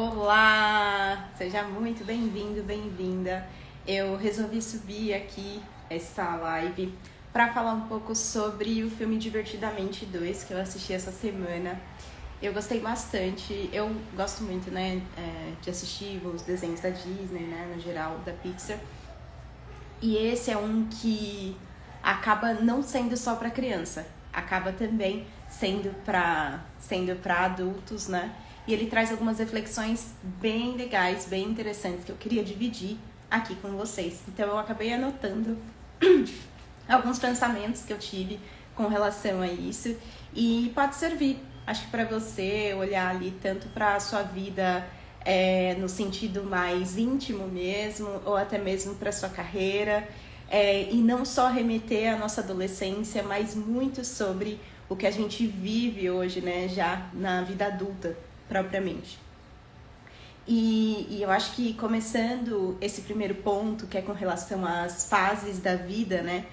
Olá! Seja muito bem-vindo, bem-vinda. Eu resolvi subir aqui essa live para falar um pouco sobre o filme Divertidamente 2 que eu assisti essa semana. Eu gostei bastante, eu gosto muito, né, de assistir os desenhos da Disney, né, no geral, da Pixar. E esse é um que acaba não sendo só para criança, acaba também sendo para adultos, né? E ele traz algumas reflexões bem legais, bem interessantes, que eu queria dividir aqui com vocês. Então eu acabei anotando alguns pensamentos que eu tive com relação a isso e pode servir, acho que para você olhar ali tanto para a sua vida no sentido mais íntimo mesmo, ou até mesmo para a sua carreira, e não só remeter à nossa adolescência, mas muito sobre o que a gente vive hoje, né, já na vida adulta, propriamente. E eu acho que começando esse primeiro ponto, que é com relação às fases da vida, né,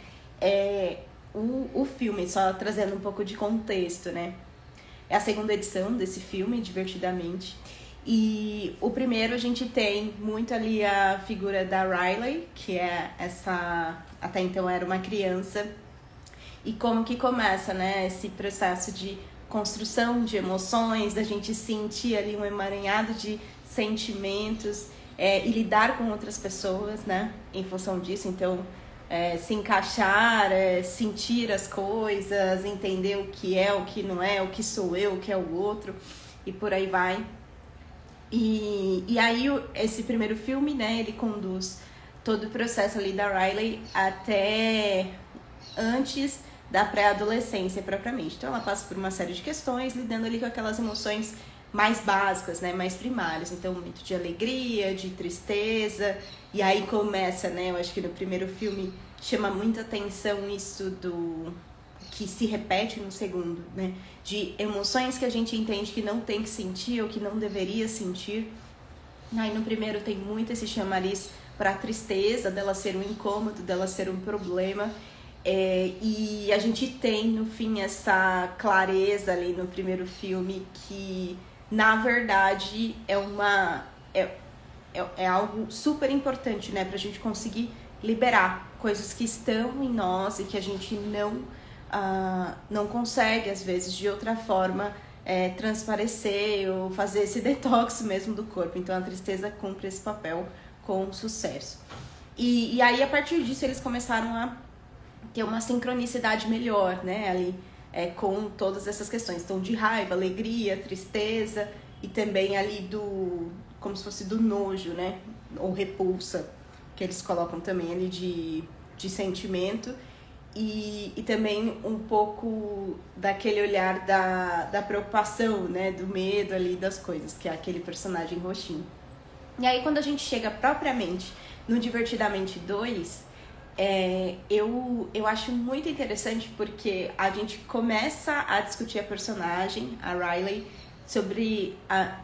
o filme, só trazendo um pouco de contexto, né, é a segunda edição desse filme, Divertidamente. E o primeiro a gente tem muito ali a figura da Riley, que é essa, até então era uma criança, e como que começa, né, esse processo de construção de emoções, da gente sentir ali um emaranhado de sentimentos e lidar com outras pessoas, né, em função disso. Então, se encaixar, sentir as coisas, entender o que é, o que não é, o que sou eu, o que é o outro, e por aí vai. E aí esse primeiro filme, né, ele conduz todo o processo ali da Riley até antes da pré-adolescência propriamente. Então ela passa por uma série de questões, lidando ali com aquelas emoções mais básicas, né, mais primárias. Então muito de alegria, de tristeza, e aí começa, né, eu acho que no primeiro filme chama muita atenção isso do que se repete no segundo, né, de emoções que a gente entende que não tem que sentir ou que não deveria sentir. Aí no primeiro tem muito esse chamariz para a tristeza, dela ser um incômodo, dela ser um problema. E a gente tem no fim essa clareza ali no primeiro filme que na verdade é algo super importante, né, pra gente conseguir liberar coisas que estão em nós e que a gente não consegue às vezes de outra forma transparecer ou fazer esse detox mesmo do corpo. Então a tristeza cumpre esse papel com sucesso. E aí a partir disso eles começaram a ter uma sincronicidade melhor, né, ali com todas essas questões, então de raiva, alegria, tristeza e também ali como se fosse do nojo, né, ou repulsa, que eles colocam também ali de sentimento e também um pouco daquele olhar da preocupação, né, do medo ali das coisas, que é aquele personagem roxinho. E aí quando a gente chega propriamente no Divertidamente 2, eu acho muito interessante porque a gente começa a discutir a personagem, a Riley, sobre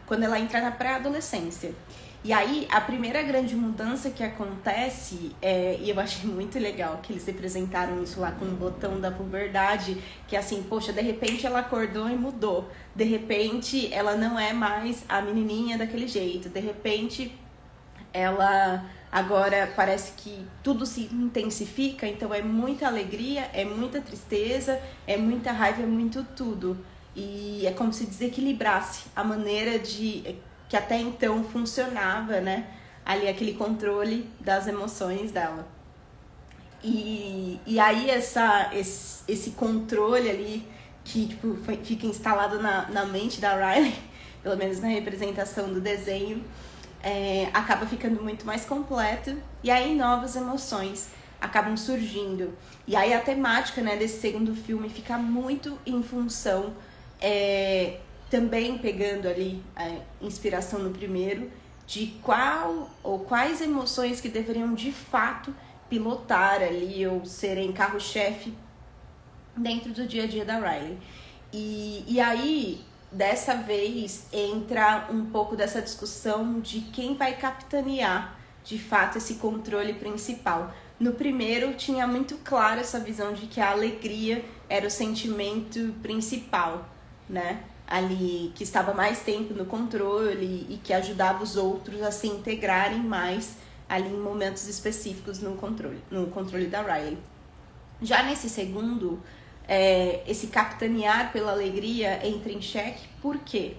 quando ela entra na pré-adolescência. E aí, a primeira grande mudança que acontece, e eu achei muito legal que eles representaram isso lá com o botão da puberdade, que é assim, poxa, de repente ela acordou e mudou. De repente, ela não é mais a menininha daquele jeito. De repente, ela agora parece que tudo se intensifica, então é muita alegria, é muita tristeza, é muita raiva, é muito tudo. E é como se desequilibrasse a maneira que até então funcionava, né, ali aquele controle das emoções dela. E aí esse controle ali que tipo, fica instalado na mente da Riley, pelo menos na representação do desenho, acaba ficando muito mais completo, e aí novas emoções acabam surgindo. E aí a temática, né, desse segundo filme fica muito em função, também pegando ali a inspiração no primeiro, de quais emoções que deveriam de fato pilotar ali ou serem carro-chefe dentro do dia a dia da Riley. E aí, dessa vez, entra um pouco dessa discussão de quem vai capitanear de fato esse controle principal. No primeiro tinha muito clara essa visão de que a alegria era o sentimento principal, né? ali que estava mais tempo no controle e que ajudava os outros a se integrarem mais ali em momentos específicos no controle da Riley. Já nesse segundo, esse capitanear pela alegria entra em xeque. Por quê?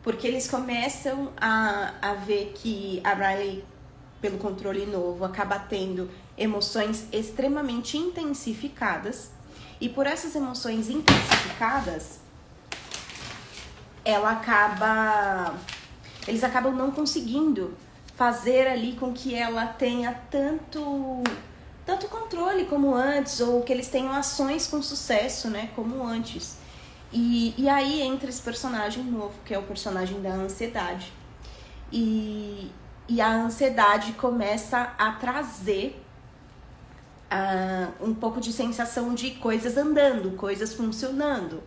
Porque eles começam a ver que a Riley, pelo controle novo, acaba tendo emoções extremamente intensificadas. E por essas emoções intensificadas, eles acabam não conseguindo fazer ali com que ela tenha tanto controle como antes, ou que eles tenham ações com sucesso, né, como antes. E aí entra esse personagem novo, que é o personagem da ansiedade. E a ansiedade começa a trazer um pouco de sensação de coisas andando, coisas funcionando,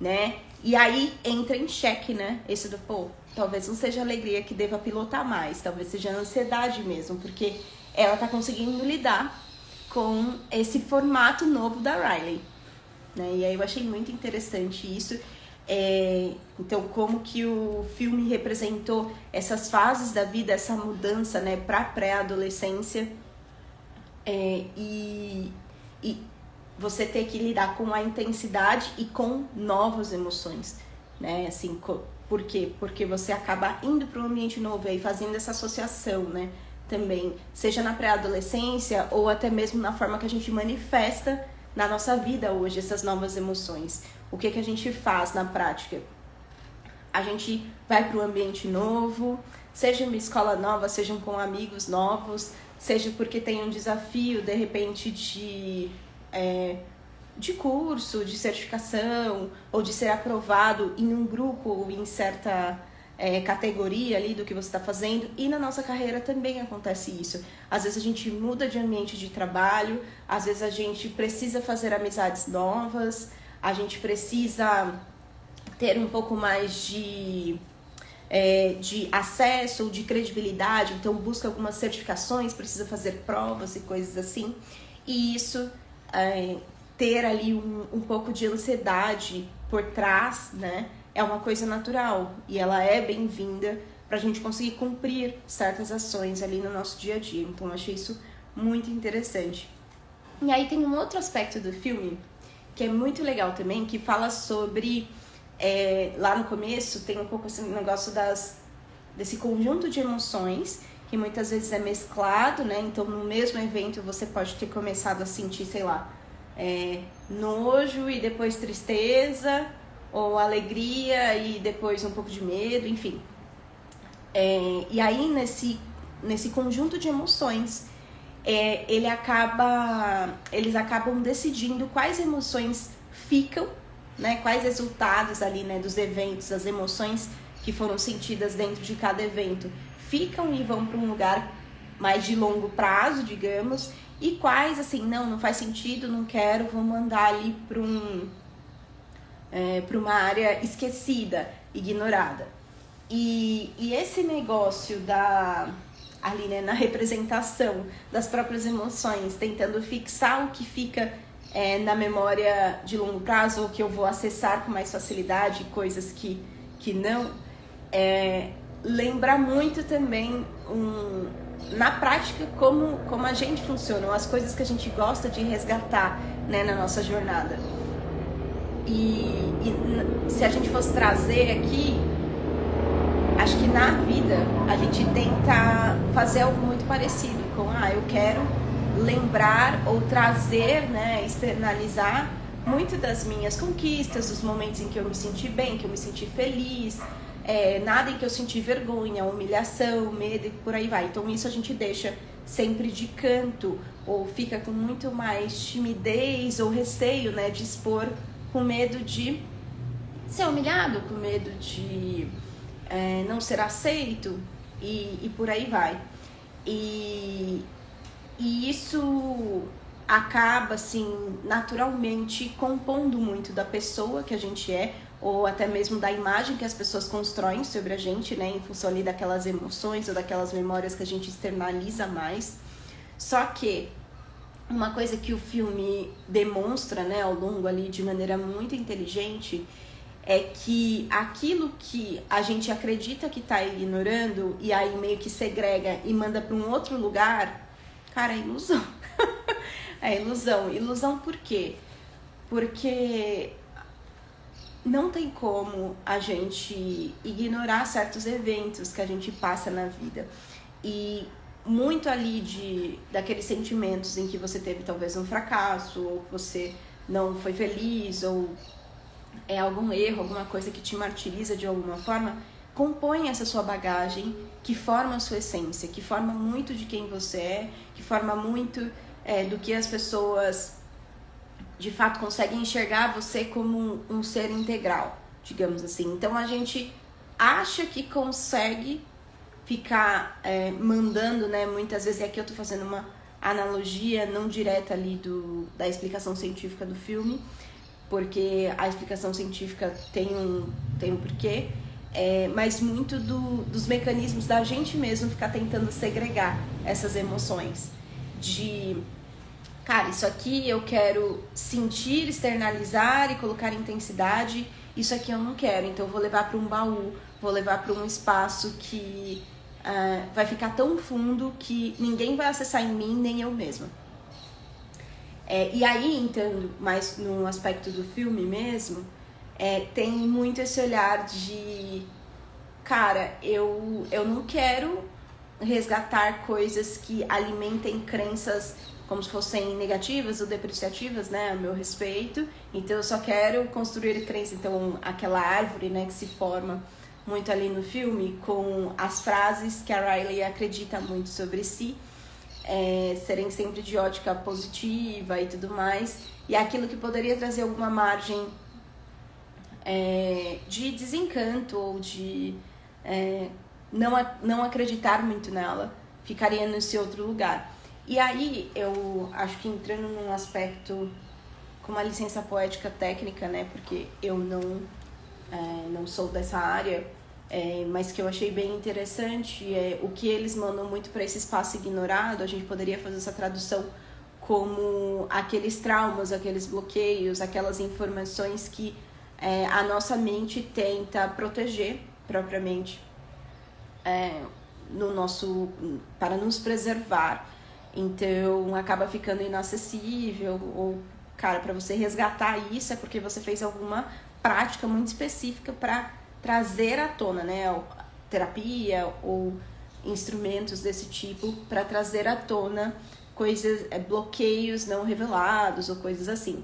né? E aí entra em xeque, né? Esse do, talvez não seja a alegria que deva pilotar mais, talvez seja a ansiedade mesmo, porque ela tá conseguindo lidar com esse formato novo da Riley, né? E aí eu achei muito interessante isso. Então, como que o filme representou essas fases da vida, essa mudança, né, pra pré-adolescência, e você ter que lidar com a intensidade e com novas emoções, né? Assim, por quê? Porque você acaba indo para um ambiente novo e aí fazendo essa associação, né? Também, seja na pré-adolescência ou até mesmo na forma que a gente manifesta na nossa vida hoje essas novas emoções. O que a gente faz na prática? A gente vai para um ambiente novo, seja uma escola nova, sejam com amigos novos, seja porque tem um desafio, de repente, de curso, de certificação, ou de ser aprovado em um grupo ou em certa categoria ali do que você está fazendo. E na nossa carreira também acontece isso. Às vezes a gente muda de ambiente de trabalho, às vezes a gente precisa fazer amizades novas, a gente precisa ter um pouco mais de acesso, de credibilidade, então busca algumas certificações, precisa fazer provas e coisas assim. E isso, ter ali um pouco de ansiedade por trás, né, é uma coisa natural e ela é bem-vinda para a gente conseguir cumprir certas ações ali no nosso dia a dia. Então eu achei isso muito interessante. E aí tem um outro aspecto do filme que é muito legal também, que fala sobre, lá no começo tem um pouco esse negócio desse conjunto de emoções que muitas vezes é mesclado, né? Então no mesmo evento você pode ter começado a sentir, sei lá, nojo e depois tristeza, ou alegria e depois um pouco de medo, enfim. E aí nesse conjunto de emoções, eles acabam decidindo quais emoções ficam, né, quais resultados ali, né, dos eventos, as emoções que foram sentidas dentro de cada evento ficam e vão para um lugar mais de longo prazo, digamos, e quais, assim, não faz sentido, não quero, vou mandar ali para uma área esquecida, ignorada. E esse negócio ali, né, na representação das próprias emoções, tentando fixar o que fica na memória de longo prazo, ou que eu vou acessar com mais facilidade, coisas que não, lembra muito também na prática como a gente funciona, as coisas que a gente gosta de resgatar, né, na nossa jornada. E se a gente fosse trazer aqui, acho que na vida a gente tenta fazer algo muito parecido com, eu quero lembrar ou trazer, né, externalizar muito das minhas conquistas, os momentos em que eu me senti bem, que eu me senti feliz, nada em que eu senti vergonha, humilhação, medo e por aí vai. Então isso a gente deixa sempre de canto, ou fica com muito mais timidez ou receio, né, de expor, com medo de ser humilhado, com medo de não ser aceito e por aí vai. E isso acaba, assim, naturalmente compondo muito da pessoa que a gente é, ou até mesmo da imagem que as pessoas constroem sobre a gente, né, em função ali daquelas emoções ou daquelas memórias que a gente externaliza mais. Só que uma coisa que o filme demonstra, né, ao longo ali de maneira muito inteligente, é que aquilo que a gente acredita que tá ignorando e aí meio que segrega e manda para um outro lugar, cara, é ilusão. É ilusão. Ilusão por quê? Porque não tem como a gente ignorar certos eventos que a gente passa na vida. E muito ali daqueles sentimentos em que você teve talvez um fracasso, ou que você não foi feliz, ou é algum erro, alguma coisa que te martiriza de alguma forma, compõe essa sua bagagem que forma a sua essência, que forma muito de quem você é, que forma muito do que as pessoas de fato conseguem enxergar você como um ser integral, digamos assim. Então a gente acha que consegue ficar mandando, né? Muitas vezes, e aqui eu tô fazendo uma analogia não direta ali da explicação científica do filme, porque a explicação científica tem um porquê, mas muito dos mecanismos da gente mesmo ficar tentando segregar essas emoções. Cara, isso aqui eu quero sentir, externalizar e colocar intensidade, isso aqui eu não quero, então eu vou levar para um baú, vou levar para um espaço que vai ficar tão fundo que ninguém vai acessar em mim, nem eu mesma. E aí, entrando mais no aspecto do filme mesmo, tem muito esse olhar de, cara, eu não quero resgatar coisas que alimentem crenças como se fossem negativas ou depreciativas, né, a meu respeito. Então eu só quero construir crenças. Então aquela árvore, né, que se forma muito ali no filme com as frases que a Riley acredita muito sobre si, serem sempre de ótica positiva e tudo mais, e aquilo que poderia trazer alguma margem de desencanto ou de não acreditar muito nela, ficaria nesse outro lugar. E aí eu acho que entrando num aspecto com uma licença poética técnica, né, porque eu não sou dessa área, mas que eu achei bem interessante, o que eles mandam muito para esse espaço ignorado. A gente poderia fazer essa tradução como aqueles traumas, aqueles bloqueios, aquelas informações que a nossa mente tenta proteger propriamente para nos preservar. Então acaba ficando inacessível, ou, cara, para você resgatar isso é porque você fez alguma prática muito específica para trazer à tona, né, terapia ou instrumentos desse tipo para trazer à tona coisas, bloqueios não revelados ou coisas assim.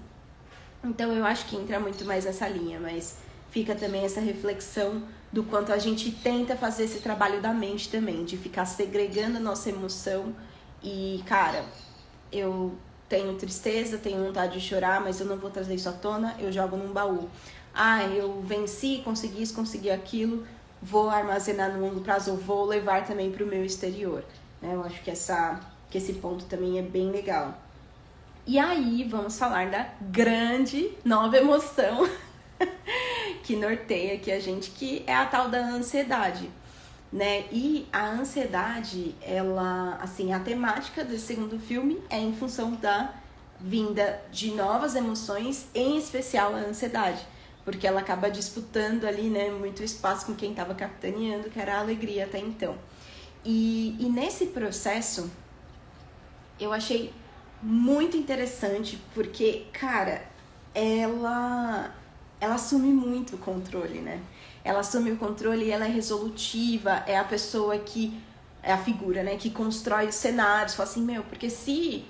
Então eu acho que entra muito mais nessa linha, mas fica também essa reflexão do quanto a gente tenta fazer esse trabalho da mente também, de ficar segregando a nossa emoção. E, cara, eu tenho tristeza, tenho vontade de chorar, mas eu não vou trazer isso à tona, eu jogo num baú. Eu venci, consegui isso, consegui aquilo, vou armazenar no longo prazo, ou vou levar também para o meu exterior. Né? Eu acho que esse ponto também é bem legal. E aí, vamos falar da grande nova emoção que norteia aqui a gente, que é a tal da ansiedade. Né? E a ansiedade, ela, assim, a temática desse segundo filme é em função da vinda de novas emoções, em especial a ansiedade, porque ela acaba disputando ali, né, muito espaço com quem estava capitaneando, que era a alegria até então. E nesse processo, eu achei muito interessante, porque, cara, ela assume muito o controle, né? Ela assume o controle e ela é resolutiva, é a pessoa que, é a figura, né, que constrói os cenários, fala assim, porque se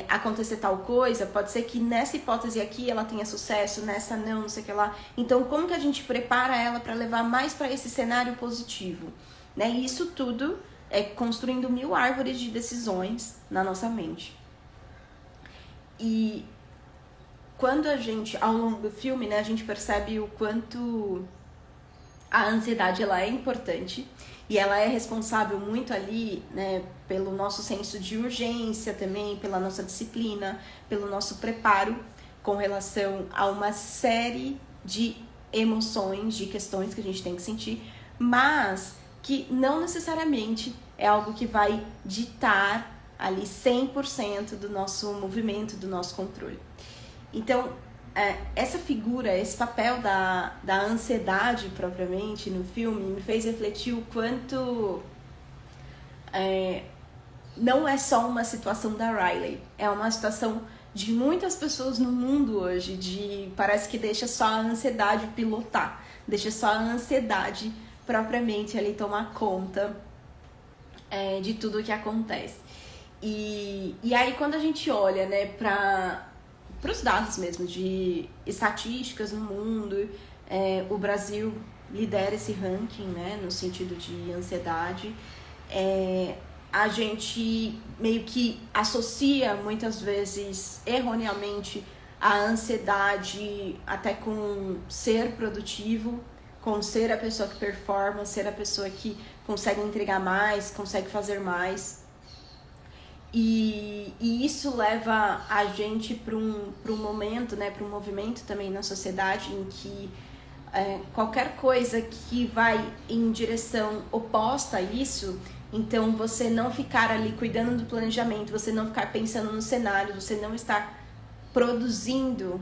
acontecer tal coisa, pode ser que nessa hipótese aqui ela tenha sucesso, nessa não sei o que lá. Então, como que a gente prepara ela para levar mais para esse cenário positivo? Né? E isso tudo é construindo 1000 árvores de decisões na nossa mente. E quando a gente, ao longo do filme, né, a gente percebe o quanto a ansiedade ela é importante e ela é responsável muito ali, né, pelo nosso senso de urgência também, pela nossa disciplina, pelo nosso preparo com relação a uma série de emoções, de questões que a gente tem que sentir, mas que não necessariamente é algo que vai ditar ali 100% do nosso movimento, do nosso controle. Então, essa figura, esse papel da ansiedade propriamente no filme me fez refletir o quanto não é só uma situação da Riley, é uma situação de muitas pessoas no mundo hoje, parece que deixa só a ansiedade pilotar, deixa só a ansiedade propriamente ali tomar conta de tudo o que acontece. E aí quando a gente olha, né, para os dados mesmo de estatísticas no mundo, o Brasil lidera esse ranking, né, no sentido de ansiedade. A gente meio que associa muitas vezes erroneamente a ansiedade até com ser produtivo, com ser a pessoa que performa, ser a pessoa que consegue entregar mais, consegue fazer mais. E isso leva a gente para um momento, né, para um movimento também na sociedade em que qualquer coisa que vai em direção oposta a isso, então você não ficar ali cuidando do planejamento, você não ficar pensando no cenário, você não estar produzindo,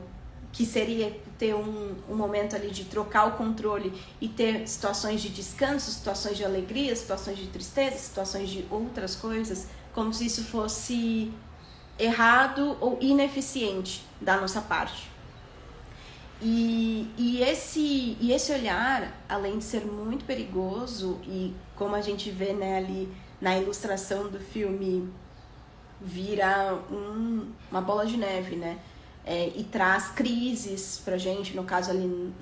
que seria ter um momento ali de trocar o controle e ter situações de descanso, situações de alegria, situações de tristeza, situações de outras coisas, como se isso fosse errado ou ineficiente da nossa parte. E esse olhar, além de ser muito perigoso, e como a gente vê, né, ali na ilustração do filme, vira uma bola de neve, né? E traz crises pra gente, no caso ali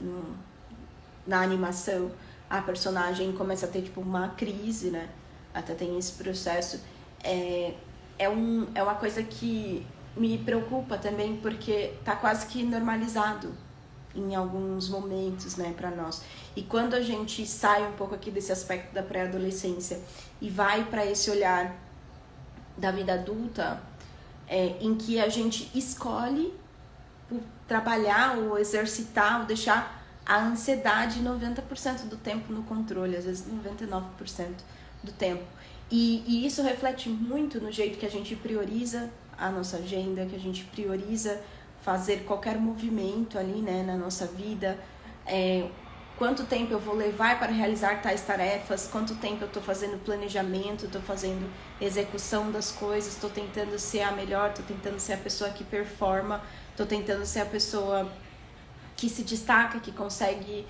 na animação, a personagem começa a ter tipo uma crise, né? Até tem esse processo. É uma coisa que me preocupa também, porque tá quase que normalizado em alguns momentos, né, para nós. E quando a gente sai um pouco aqui desse aspecto da pré-adolescência e vai para esse olhar da vida adulta, em que a gente escolhe trabalhar ou exercitar ou deixar a ansiedade 90% do tempo no controle, às vezes 99% do tempo. E isso reflete muito no jeito que a gente prioriza a nossa agenda, que a gente prioriza fazer qualquer movimento ali, né, na nossa vida, quanto tempo eu vou levar para realizar tais tarefas, quanto tempo eu estou fazendo planejamento, estou fazendo execução das coisas, estou tentando ser a melhor, estou tentando ser a pessoa que performa, estou tentando ser a pessoa que se destaca, que consegue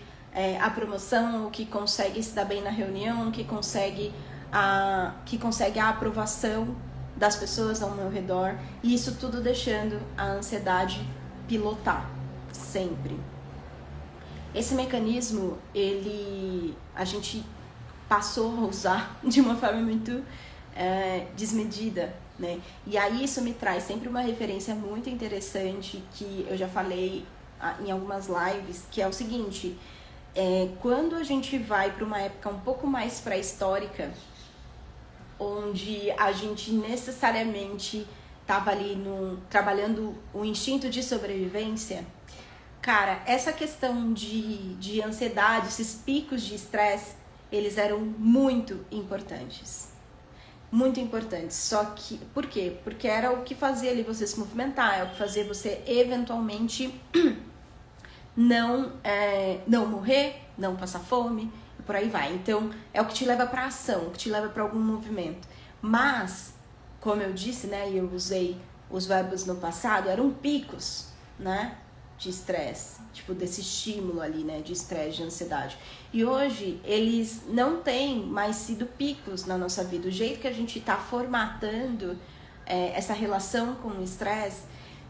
a promoção, que consegue se dar bem na reunião, que consegue a aprovação das pessoas ao meu redor, e isso tudo deixando a ansiedade pilotar, sempre. Esse mecanismo, a gente passou a usar de uma forma muito desmedida, né? E aí isso me traz sempre uma referência muito interessante, que eu já falei em algumas lives, que é o seguinte: quando a gente vai para uma época um pouco mais pré-histórica, onde a gente necessariamente estava ali trabalhando o instinto de sobrevivência, cara, essa questão de ansiedade, esses picos de estresse, eles eram muito importantes. Muito importantes. Só que, por quê? Porque era o que fazia ali você se movimentar, é o que fazia você eventualmente não morrer, não passar fome, e por aí vai. Então, é o que te leva para ação, o que te leva para algum movimento. Mas, como eu disse, né, e eu usei os verbos no passado, eram picos, né, de estresse, tipo desse estímulo ali, né, de estresse, de ansiedade. E hoje, eles não têm mais sido picos na nossa vida. O jeito que a gente está formatando essa relação com o estresse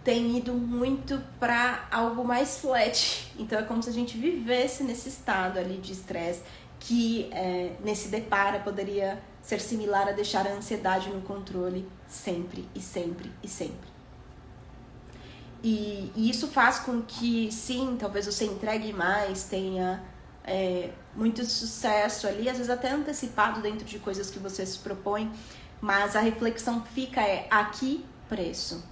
tem ido muito para algo mais flat. Então é como se a gente vivesse nesse estado ali de estresse, que nesse depara poderia ser similar a deixar a ansiedade no controle sempre e sempre e sempre. E isso faz com que, sim, talvez você entregue mais, tenha muito sucesso ali, às vezes até antecipado dentro de coisas que você se propõe, mas a reflexão fica a que preço?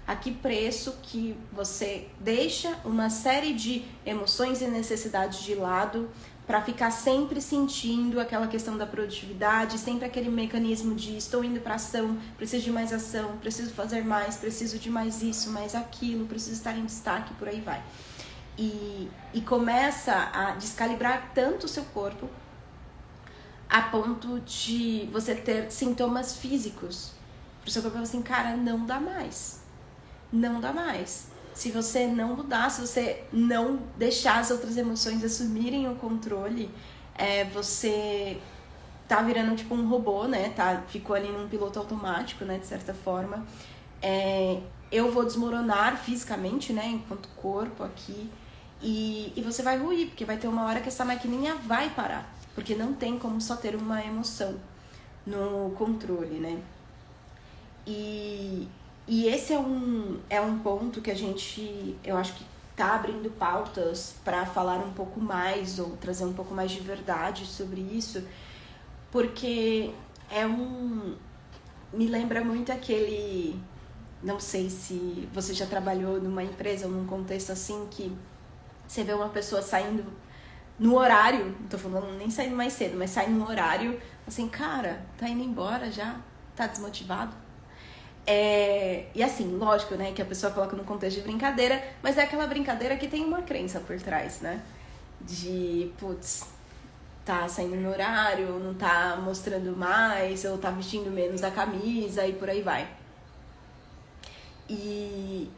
A que preço que você deixa uma série de emoções e necessidades de lado para ficar sempre sentindo aquela questão da produtividade, sempre aquele mecanismo de estou indo para ação, preciso de mais ação, preciso fazer mais, preciso de mais isso, mais aquilo, preciso estar em destaque, por aí vai. E começa a descalibrar tanto o seu corpo a ponto de você ter sintomas físicos. Pro seu corpo assim, cara, não dá mais. Não dá mais. Se você não mudar, se você não deixar as outras emoções assumirem o controle, você tá virando tipo um robô, né? Ficou ali num piloto automático, né? De certa forma. Eu vou desmoronar fisicamente, né? Enquanto corpo aqui. E você vai ruir, porque vai ter uma hora que essa maquininha vai parar. Porque não tem como só ter uma emoção no controle, né? E esse é um ponto que eu acho que tá abrindo pautas para falar um pouco mais ou trazer um pouco mais de verdade sobre isso, porque me lembra muito aquele, não sei se você já trabalhou numa empresa ou num contexto assim, que você vê uma pessoa saindo no horário, não tô falando nem saindo mais cedo, mas saindo no horário, assim, cara, tá indo embora já, tá desmotivado. E assim, lógico, né, que a pessoa coloca no contexto de brincadeira, mas é aquela brincadeira que tem uma crença por trás, né? De, putz, tá saindo no horário, não tá mostrando mais, ou tá vestindo menos a camisa e por aí vai. E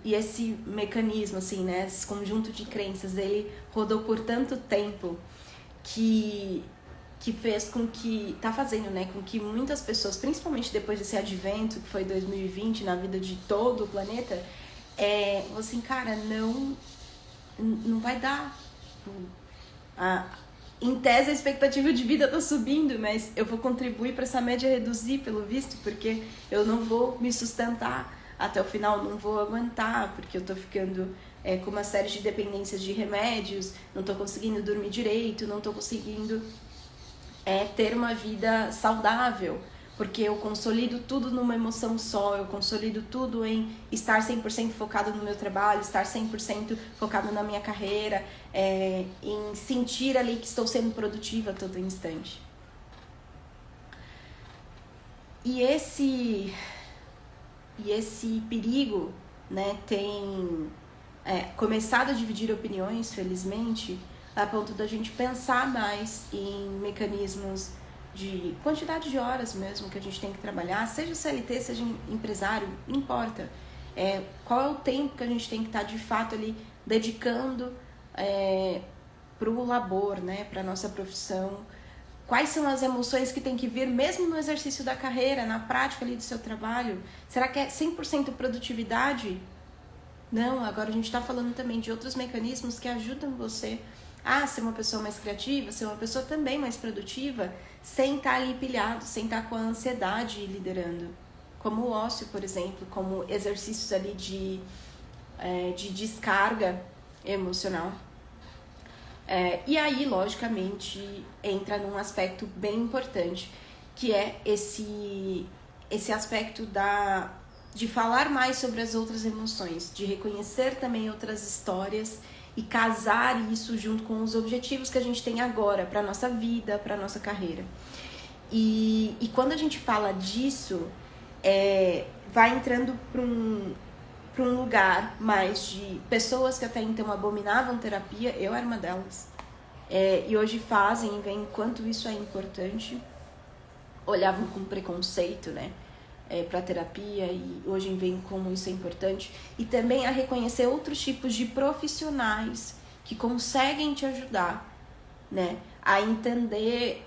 esse mecanismo, assim, né, esse conjunto de crenças, ele rodou por tanto tempo que fez com que, tá fazendo, né, com que muitas pessoas, principalmente depois desse advento, que foi 2020, na vida de todo o planeta, assim, cara, não vai dar. Em tese, a expectativa de vida tá subindo, mas eu vou contribuir para essa média reduzir, pelo visto, porque eu não vou me sustentar até o final, não vou aguentar, porque eu tô ficando com uma série de dependências de remédios, não tô conseguindo dormir direito, não tô conseguindo ter uma vida saudável, porque eu consolido tudo numa emoção só, eu consolido tudo em estar 100% focado no meu trabalho, estar 100% focado na minha carreira, em sentir ali que estou sendo produtiva a todo instante. E esse perigo, né, tem começado a dividir opiniões, felizmente, a ponto da gente pensar mais em mecanismos de quantidade de horas mesmo que a gente tem que trabalhar, seja CLT, seja empresário, não importa. Qual é o tempo que a gente tem que estar de fato ali dedicando para o labor, né, para a nossa profissão. Quais são as emoções que tem que vir mesmo no exercício da carreira, na prática ali do seu trabalho? Será que é 100% produtividade? Não, agora a gente está falando também de outros mecanismos que ajudam você a ser uma pessoa mais criativa, ser uma pessoa também mais produtiva, sem estar ali pilhado, sem estar com a ansiedade liderando. Como o ócio, por exemplo, como exercícios ali de descarga emocional. E aí, logicamente, entra num aspecto bem importante, que é esse aspecto de falar mais sobre as outras emoções, de reconhecer também outras histórias e casar isso junto com os objetivos que a gente tem agora para a nossa vida, para a nossa carreira. E quando a gente fala disso, vai entrando para um lugar mais de pessoas que até então abominavam terapia, eu era uma delas, e hoje fazem e veem quanto isso é importante, olhavam com preconceito, né, para terapia, e hoje veem como isso é importante, e também a reconhecer outros tipos de profissionais que conseguem te ajudar, né, a entender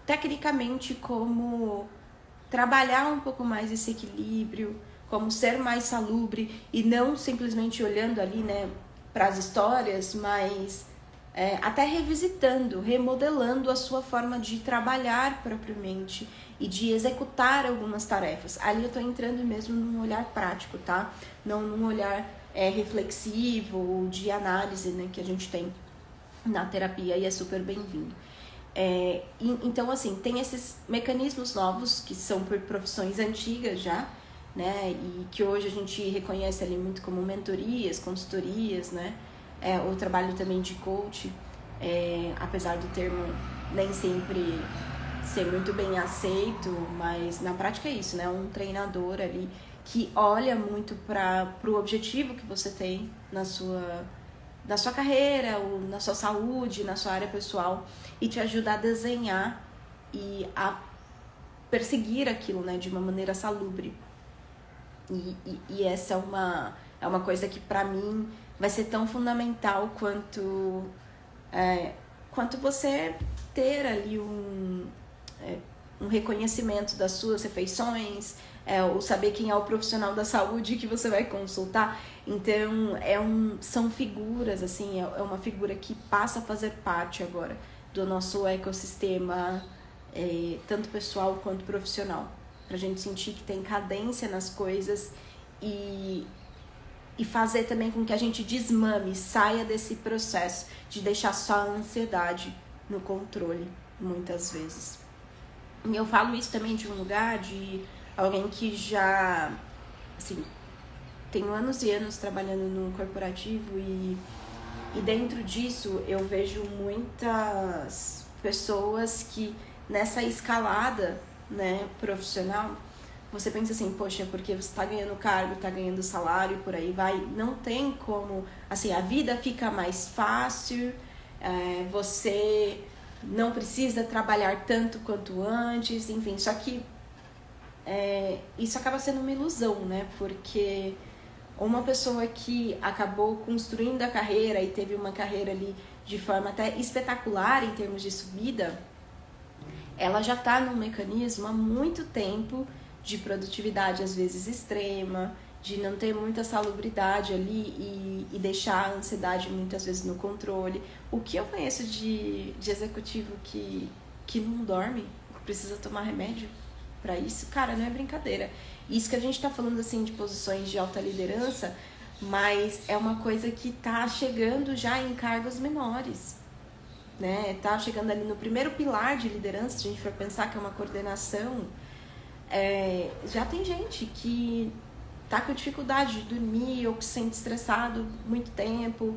tecnicamente como trabalhar um pouco mais esse equilíbrio, como ser mais salubre e não simplesmente olhando ali, né, para as histórias, mas até revisitando, remodelando a sua forma de trabalhar propriamente e de executar algumas tarefas. Ali eu estou entrando mesmo num olhar prático, tá? Não num olhar reflexivo ou de análise, né, que a gente tem na terapia, e é super bem-vindo. Então, assim, tem esses mecanismos novos que são por profissões antigas já, né, e que hoje a gente reconhece ali muito como mentorias, consultorias, né, o trabalho também de coach, apesar do termo nem sempre ser muito bem aceito, mas na prática é isso, né? Um treinador ali que olha muito para o objetivo que você tem na sua carreira, ou na sua saúde, na sua área pessoal, e te ajuda a desenhar e a perseguir aquilo, né, de uma maneira salubre. E essa é uma coisa que para mim vai ser tão fundamental quanto você ter ali um reconhecimento das suas refeições, ou saber quem é o profissional da saúde que você vai consultar. Então, são figuras, assim, é uma figura que passa a fazer parte agora do nosso ecossistema, tanto pessoal quanto profissional. Pra gente sentir que tem cadência nas coisas e fazer também com que a gente desmame, saia desse processo de deixar só a ansiedade no controle, muitas vezes. E eu falo isso também de um lugar de alguém que já, assim, tenho anos e anos trabalhando no corporativo e dentro disso eu vejo muitas pessoas que nessa escalada, né, profissional, você pensa assim, poxa, porque você está ganhando cargo, está ganhando salário, por aí vai, não tem como, assim, a vida fica mais fácil, você não precisa trabalhar tanto quanto antes, enfim, só que isso acaba sendo uma ilusão, né, porque uma pessoa que acabou construindo a carreira e teve uma carreira ali de forma até espetacular em termos de subida, ela já está num mecanismo há muito tempo de produtividade, às vezes extrema, de não ter muita salubridade ali e deixar a ansiedade muitas vezes no controle. O que eu conheço de executivo que não dorme, precisa tomar remédio para isso, cara, não é brincadeira. Isso que a gente está falando assim de posições de alta liderança, mas é uma coisa que está chegando já em cargos menores, né? Tá chegando ali no primeiro pilar de liderança, se a gente for pensar que é uma coordenação, já tem gente que tá com dificuldade de dormir ou que se sente estressado muito tempo,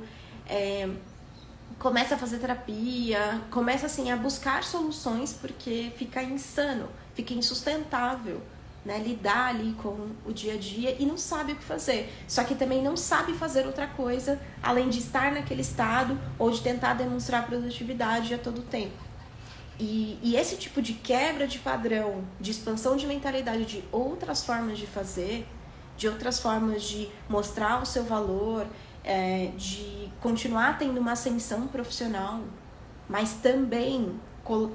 começa a fazer terapia, começa assim a buscar soluções porque fica insano, fica insustentável, né, lidar ali com o dia a dia e não sabe o que fazer. Só que também não sabe fazer outra coisa além de estar naquele estado ou de tentar demonstrar produtividade a todo tempo. E esse tipo de quebra de padrão, de expansão de mentalidade de outras formas de fazer, de outras formas de mostrar o seu valor, de continuar tendo uma ascensão profissional, mas também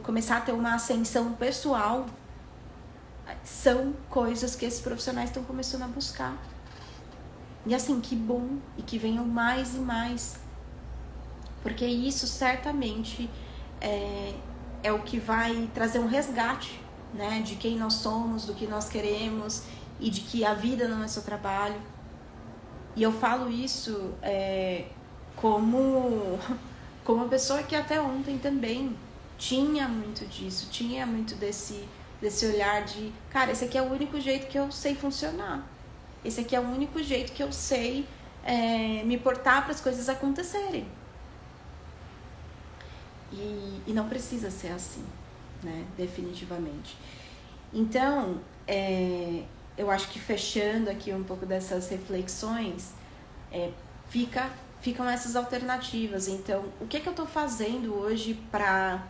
começar a ter uma ascensão pessoal, são coisas que esses profissionais estão começando a buscar. E assim, que bom, e que venham mais e mais, porque isso certamente é o que vai trazer um resgate, né, de quem nós somos, do que nós queremos e de que a vida não é só trabalho. E eu falo isso como uma pessoa que até ontem também tinha muito disso, tinha muito desse olhar de, cara, esse aqui é o único jeito que eu sei funcionar, esse aqui é o único jeito que eu sei me portar para as coisas acontecerem. E não precisa ser assim, né? Definitivamente. Então, eu acho que fechando aqui um pouco dessas reflexões, ficam essas alternativas. Então, o que eu estou fazendo hoje para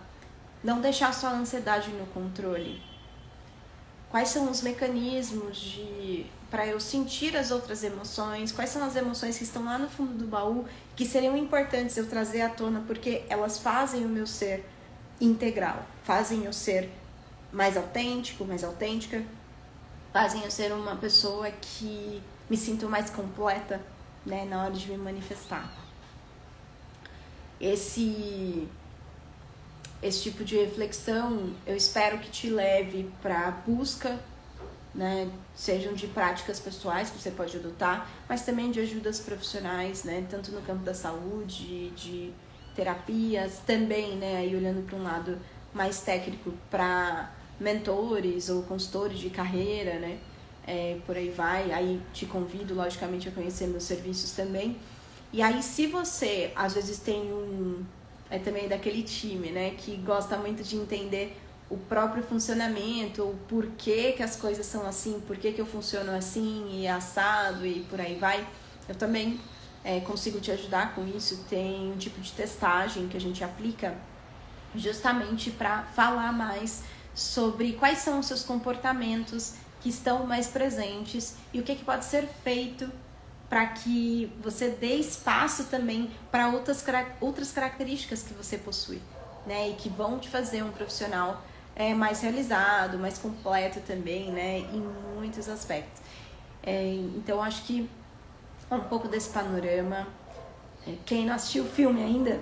não deixar só a ansiedade no controle? Quais são os mecanismos para eu sentir as outras emoções? Quais são as emoções que estão lá no fundo do baú que seriam importantes eu trazer à tona porque elas fazem o meu ser integral, fazem eu ser mais autêntico, mais autêntica, fazem eu ser uma pessoa que me sinto mais completa, né, na hora de me manifestar. Esse tipo de reflexão eu espero que te leve para a busca, né, sejam de práticas pessoais que você pode adotar, mas também de ajudas profissionais, né, tanto no campo da saúde, de terapias, também, né, aí olhando para um lado mais técnico, para mentores ou consultores de carreira, né, por aí vai. Aí te convido, logicamente, a conhecer meus serviços também. E aí, se você, às vezes, tem também daquele time, né? Que gosta muito de entender o próprio funcionamento, o porquê que as coisas são assim, porquê que eu funciono assim e assado e por aí vai. Eu também consigo te ajudar com isso. Tem um tipo de testagem que a gente aplica justamente para falar mais sobre quais são os seus comportamentos que estão mais presentes e o que pode ser feito para que você dê espaço também para outras características que você possui, né? E que vão te fazer um profissional mais realizado, mais completo também, né? Em muitos aspectos. Então, acho que um pouco desse panorama. Quem não assistiu o filme ainda,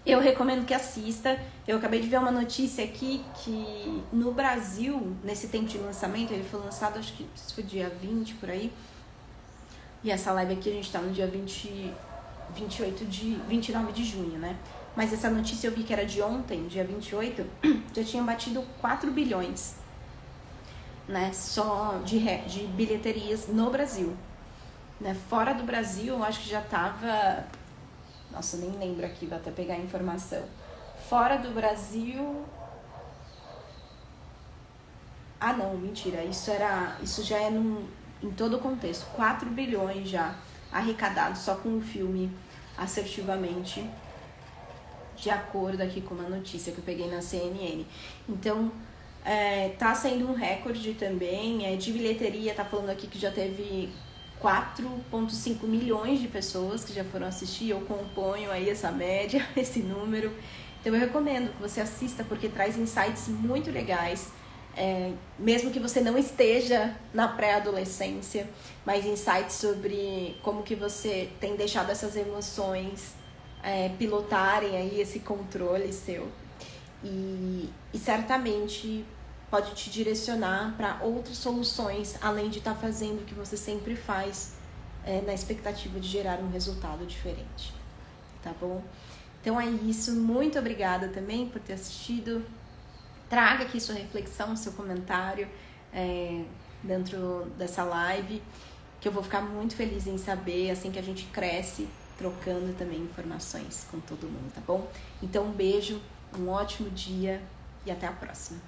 eu recomendo que assista. Eu acabei de ver uma notícia aqui que no Brasil, nesse tempo de lançamento, ele foi lançado, acho que foi dia 20 por aí. E essa live aqui a gente tá no dia 29 de junho, né? Mas essa notícia eu vi que era de ontem, dia 28, já tinha batido 4 bilhões, né? Só de bilheterias no Brasil. Né? Fora do Brasil, eu acho que já tava... Nossa, nem lembro aqui, vou até pegar a informação. Fora do Brasil... Ah, não, mentira. Isso já é em todo o contexto. 4 bilhões já arrecadados só com o filme assertivamente, de acordo aqui com uma notícia que eu peguei na CNN. Então, tá sendo um recorde também. De bilheteria, tá falando aqui que já teve 4,5 milhões de pessoas que já foram assistir. Eu componho aí essa média, esse número. Então eu recomendo que você assista, porque traz insights muito legais, mesmo que você não esteja na pré-adolescência, mas insights sobre como que você tem deixado essas emoções pilotarem aí esse controle seu. E certamente pode te direcionar para outras soluções, além de estar fazendo o que você sempre faz, na expectativa de gerar um resultado diferente, tá bom? Então é isso, muito obrigada também por ter assistido. Traga aqui sua reflexão, seu comentário dentro dessa live, que eu vou ficar muito feliz em saber, assim que a gente cresce, trocando também informações com todo mundo, tá bom? Então um beijo, um ótimo dia e até a próxima.